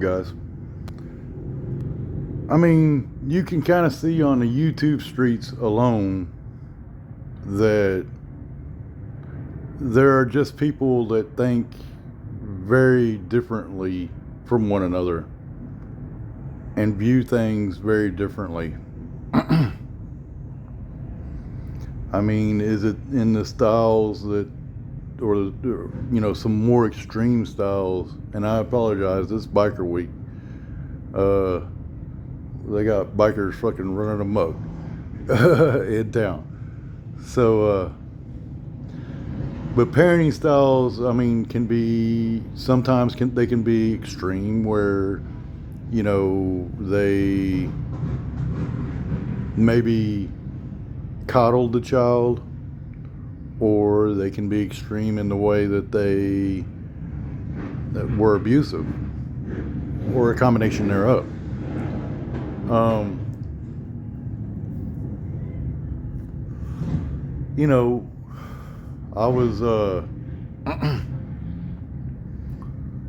guys? I mean, you can kind of see on the YouTube streets alone that there are just people that think very differently from one another and view things very differently. I mean, is it in the styles that, or some more extreme styles? And I apologize, this biker week. They got bikers fucking running amok in town. So, but parenting styles, I mean, can be sometimes they can be extreme where they maybe coddle the child, or they can be extreme in the way that that were abusive, or a combination thereof. I was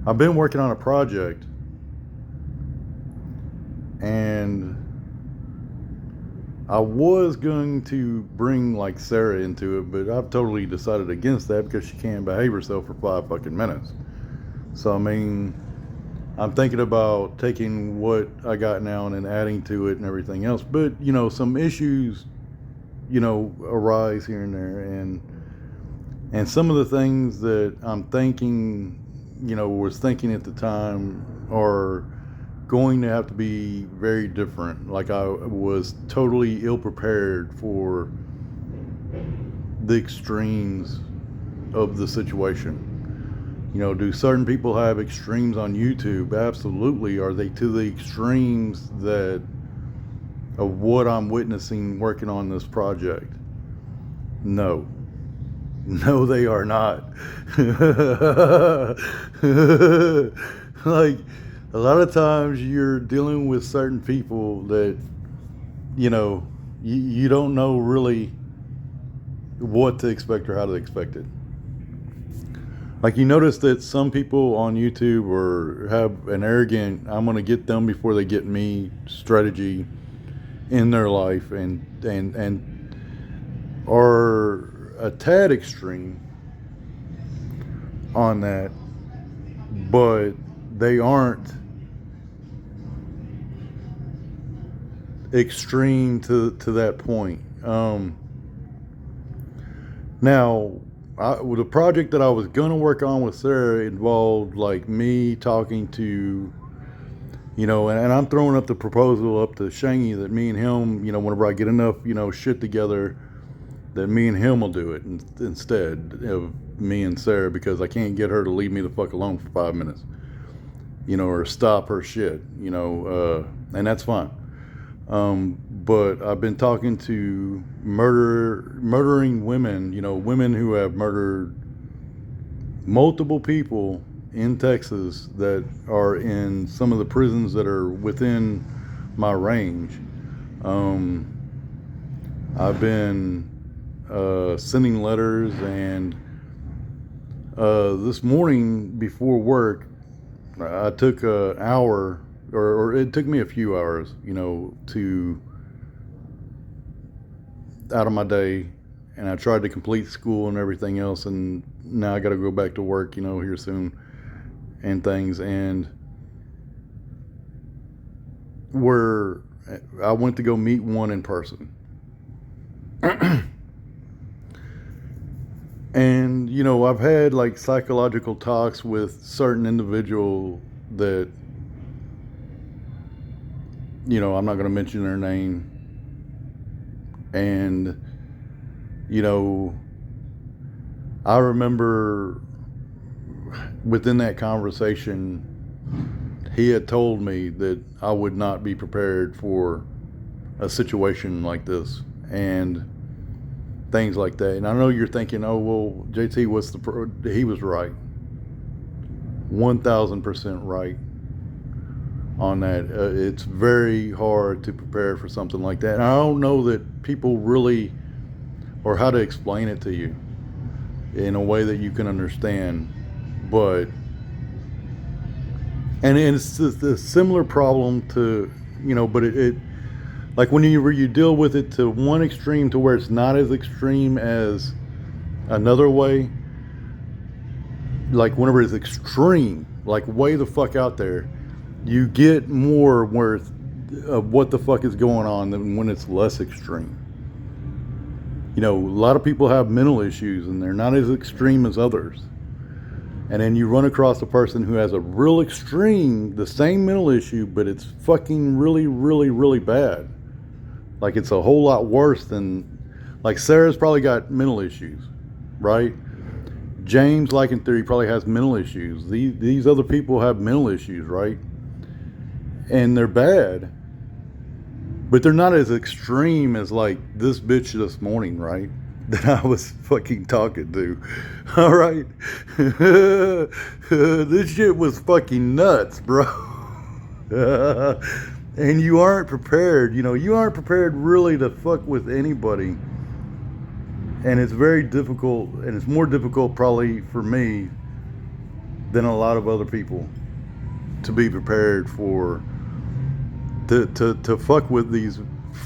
I've been working on a project, and I was going to bring like Sarah into it, but I've totally decided against that because she can't behave herself for 5 fucking minutes. So I mean, I'm thinking about taking what I got now and then adding to it and everything else. But some issues arise here and there, and some of the things that I'm thinking, was thinking at the time, are going to have to be very different. Like, I was totally ill prepared for the extremes of the situation. Do certain people have extremes on YouTube? Absolutely. Are they to the extremes of what I'm witnessing working on this project? No. No, they are not. Like, a lot of times you're dealing with certain people that, you don't know really what to expect or how to expect it. Like, you notice that some people on YouTube have an arrogant, I'm going to get them before they get me strategy in their life, and are a tad extreme on that, but they aren't extreme to that point. Now, the project that I was going to work on with Sarah involved like me talking to, and I'm throwing up the proposal up to Shangi that me and him, whenever I get enough, shit together, that me and him will do it instead of me and Sarah, because I can't get her to leave me the fuck alone for 5 minutes, or stop her shit, and that's fine. But I've been talking to murdering women, women who have murdered multiple people in Texas that are in some of the prisons that are within my range. I've been sending letters, and this morning before work, I took an hour, or it took me a few hours, to out of my day, and I tried to complete school and everything else, and now I got to go back to work, here soon, and things, and I went to go meet one in person. And I've had like psychological talks with certain individual that, I'm not going to mention their name, and I remember within that conversation, he had told me that I would not be prepared for a situation like this and things like that. And I know you're thinking, oh, well, JT, he was right. 1,000% right on that. It's very hard to prepare for something like that. And I don't know that people really, or how to explain it to you in a way that you can understand, but And it's a similar problem to, but it like when you deal with it to one extreme to where it's not as extreme as another way, like whenever it's extreme, like way the fuck out there, you get more where of what the fuck is going on than when it's less extreme. A lot of people have mental issues and they're not as extreme as others. And then you run across a person who has a real extreme, the same mental issue, but it's fucking really, really, really bad. Like it's a whole lot worse than, like Sarah's probably got mental issues, right? James, like in theory, probably has mental issues. These other people have mental issues, right? And they're bad, but they're not as extreme as like this bitch this morning, right? That I was fucking talking to. All right. This shit was fucking nuts, bro. And you aren't prepared. You aren't prepared really to fuck with anybody. And it's very difficult, and it's more difficult probably for me than a lot of other people to be prepared for to fuck with these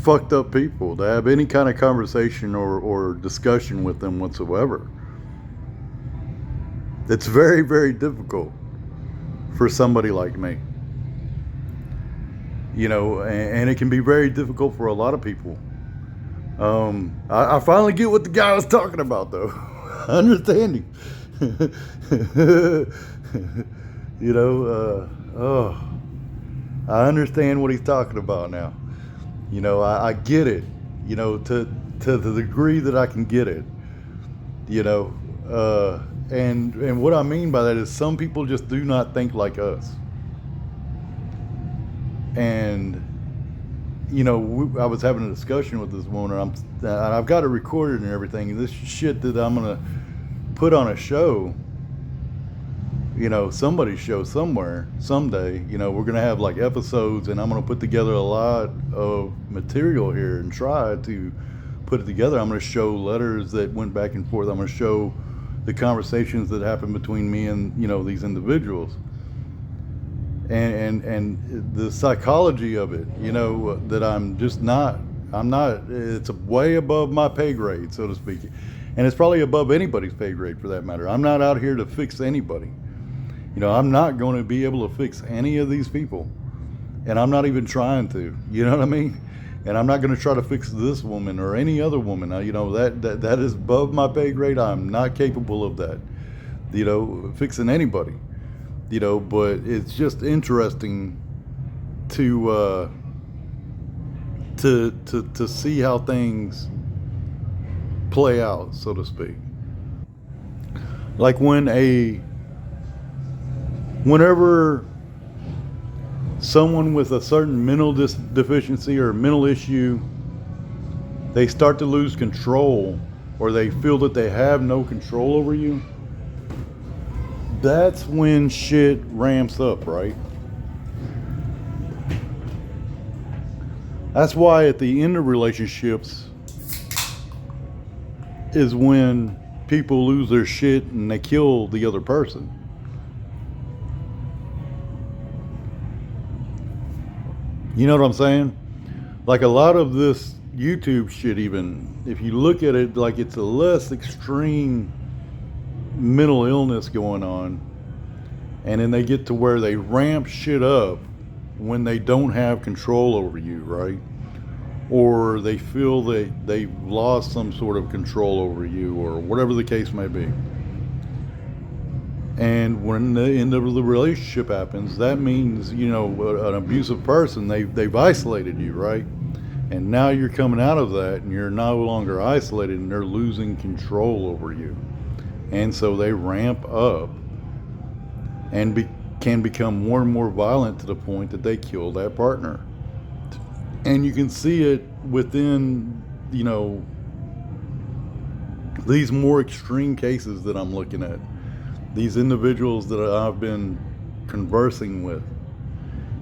fucked up people, to have any kind of conversation or discussion with them whatsoever. It's very, very difficult for somebody like me. And it can be very difficult for a lot of people. I finally get what the guy was talking about, though. I understand him. Oh, I understand what he's talking about now. I get it. To the degree that I can get it. And what I mean by that is some people just do not think like us. And I was having a discussion with this woman, and I've got it recorded and everything. And this shit that I'm gonna put on a show, somebody's show somewhere someday. We're gonna have like episodes, and I'm gonna put together a lot of material here and try to put it together. I'm gonna show letters that went back and forth. I'm gonna show the conversations that happened between me and these individuals. And the psychology of it, that I'm not, it's way above my pay grade, so to speak. And it's probably above anybody's pay grade for that matter. I'm not out here to fix anybody. I'm not going to be able to fix any of these people. And I'm not even trying to, you know what I mean? And I'm not going to try to fix this woman or any other woman. That is above my pay grade. I'm not capable of that, fixing anybody. But it's just interesting to see how things play out, so to speak. Like whenever someone with a certain mental deficiency or mental issue, they start to lose control, or they feel that they have no control over you, that's when shit ramps up, right? That's why at the end of relationships is when people lose their shit and they kill the other person. You know what I'm saying? Like a lot of this YouTube shit, even if you look at it like it's a less extreme mental illness going on, and then they get to where they ramp shit up when they don't have control over you, right? Or they feel that they've lost some sort of control over you, or whatever the case may be. And when the end of the relationship happens, that means, an abusive person, they've isolated you, right? And now you're coming out of that and you're no longer isolated, and they're losing control over you. And so they ramp up and can become more and more violent to the point that they kill that partner. And you can see it within, these more extreme cases that I'm looking at. These individuals that I've been conversing with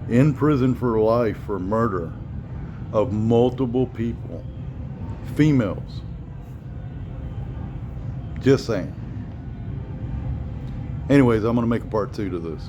in prison for life for murder of multiple people, females. Just saying. Anyways, I'm going to make a part 2 to this.